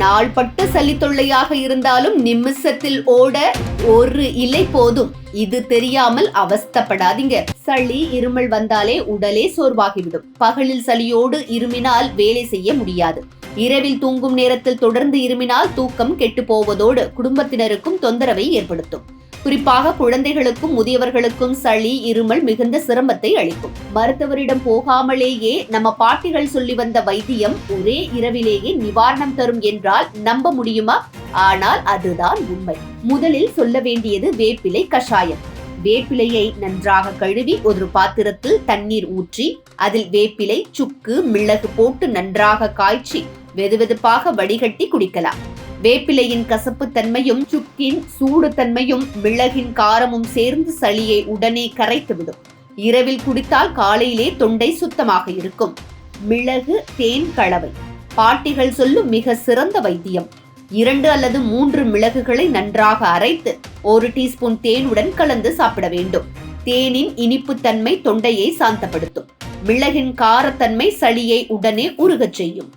நாள்பட்ட சளி தொல்லையாக இருந்தாலும் நிமிஷத்தில் ஓட ஒரு இலை போதும். இது தெரியாமல் அவஸ்தப்படாதீங்க. சளி இருமல் வந்தாலே உடலே சோர்வாகிவிடும். பகலில் சளியோடு இருமினால் வேலை செய்ய முடியாது. இரவில் தூங்கும் நேரத்தில் தொடர்ந்து இருமினால் தூக்கம் கெட்டு போவதோடு குடும்பத்தினருக்கும் தொந்தரவை ஏற்படுத்தும். குறிப்பாக குழந்தைகளுக்கும் முதியவர்களுக்கும் சளி இருமல் மிகுந்த சிரமத்தை அளிக்கும். மருத்துவரிடம் போகாமலேயே நம்ம பாட்டிகள் சொல்லி வந்த வைத்தியம் ஒரே இரவிலேயே நிவாரணம் தரும் என்றால் நம்ப முடியுமா? ஆனால் அதுதான் உண்மை. முதலில் சொல்ல வேண்டியது வேப்பிலை கஷாயம். வேப்பிலையை நன்றாக கழுவி ஒரு பாத்திரத்தில் தண்ணீர் ஊற்றி அதில் வேப்பிலை, சுக்கு, மிளகு போட்டு நன்றாக காய்ச்சி வெதுவெதுப்பாக வடிகட்டி குடிக்கலாம். வேப்பிலையின் கசப்பு தன்மையும் சுக்கின் சூடு தன்மையும் மிளகின் காரமும் சேர்ந்து சளியை உடனே கரைத்துவிடும். இரவில் குடித்தால் காலையிலே தொண்டை சுத்தமாக இருக்கும். மிளகு தேன் கலவை பாட்டிகள் சொல்லும் மிக சிறந்த வைத்தியம். 2 அல்லது 3 மிளகுகளை நன்றாக அரைத்து 1 டீஸ்பூன் தேனுடன் கலந்து சாப்பிட வேண்டும். தேனின் இனிப்பு தன்மை தொண்டையை சாந்தப்படுத்தும். மிளகின் காரத்தன்மை சளியை உடனே உருகச் செய்யும்.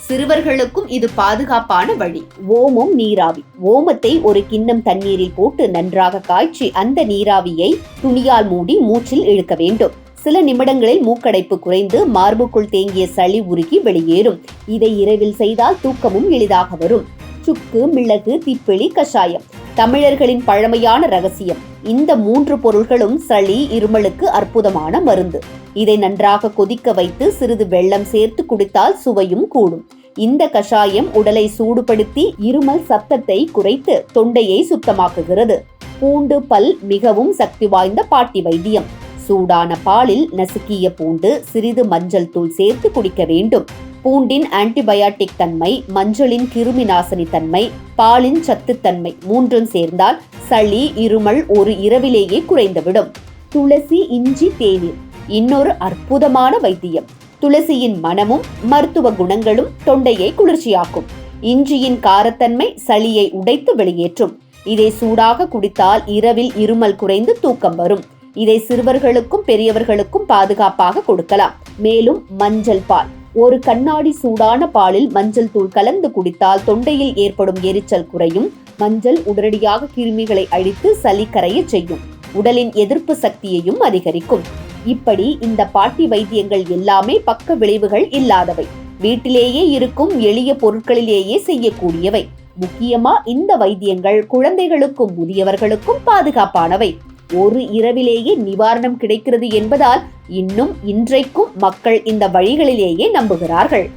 சிறுவர்களுக்கும் இது பாதுகாப்பான வழி. ஓமம் நீராவி. ஓமத்தை ஒரு கிண்ணம் தண்ணீரில் போட்டு நன்றாக காய்ச்சி அந்த நீராவியை துணியால் மூடி மூச்சில் இழுக்க வேண்டும். சில நிமிடங்களில் மூக்கடைப்பு குறைந்து மார்புக்குள் தேங்கிய சளி உருகி வெளியேறும். இதை இரவில் செய்தால் தூக்கமும் எளிதாக வரும். சுக்கு, மிளகு, திப்பிலி கஷாயம் தமிழர்களின் பழமையான ரகசியம். இந்த 3 பொருள்களும் சளி இருமலுக்கு அற்புதமான மருந்து. இதை நன்றாக கொதிக்க வைத்து சிறிது வெல்லம் சேர்த்து குடித்தால் சுவையும் கூடும். இந்த கஷாயம் உடலை சூடுபடுத்தி இருமல் சத்தத்தை குறைத்து தொண்டையை சுத்தமாக்குகிறது. பூண்டு பல் மிகவும் சக்தி வாய்ந்த பாட்டி வைத்தியம். சூடான பாலில் நசுக்கிய பூண்டு, சிறிது மஞ்சள் தூள் சேர்த்து குடிக்க வேண்டும். பூண்டின் ஆன்டிபயாட்டிக் தன்மை, மஞ்சளின் கிருமி நாசினி தன்மை, பாலின் சத்துத்தன்மை 3ம் சேர்ந்தால் சளி இருமல் ஒரு இரவிலேயே குறைந்துவிடும். துளசி, இஞ்சி, தேநீர் இன்னொரு அற்புதமான வைத்தியம். துளசியின் மனமும் மருத்துவ குணங்களும் தொண்டையை குளிர்ச்சியாக்கும். இஞ்சியின் காரத்தன்மை சளியை உடைத்து வெளியேற்றும். இதை சூடாக குடித்தால் இரவில் இருமல் குறைந்து தூக்கம் வரும். இதை சிறுவர்களுக்கும் பெரியவர்களுக்கும் பாதுகாப்பாக கொடுக்கலாம். மேலும் மஞ்சள் பால். ஒரு கண்ணாடி சூடான பாலில் மஞ்சள் தூள் கலந்து குடித்தால் தொண்டையில் ஏற்படும் எரிச்சல் குறையும். மஞ்சள் உடனடியாக கிருமிகளை அழித்து சளி கரைய செய்யும். உடலின் எதிர்ப்பு சக்தியையும் அதிகரிக்கும். இப்படி இந்த பாட்டி வைத்தியங்கள் எல்லாமே பக்க விளைவுகள் இல்லாதவை. வீட்டிலேயே இருக்கும் எளிய பொருட்களிலேயே செய்யக்கூடியவை. முக்கியமா இந்த வைத்தியங்கள் குழந்தைகளுக்கும் முதியவர்களுக்கும் பாதுகாப்பானவை. ஒரு இரவிலேயே நிவாரணம் கிடைக்கிறது என்பதால் இன்னும் இன்றைக்கும் மக்கள் இந்த வழிகளிலேயே நம்புகிறார்கள்.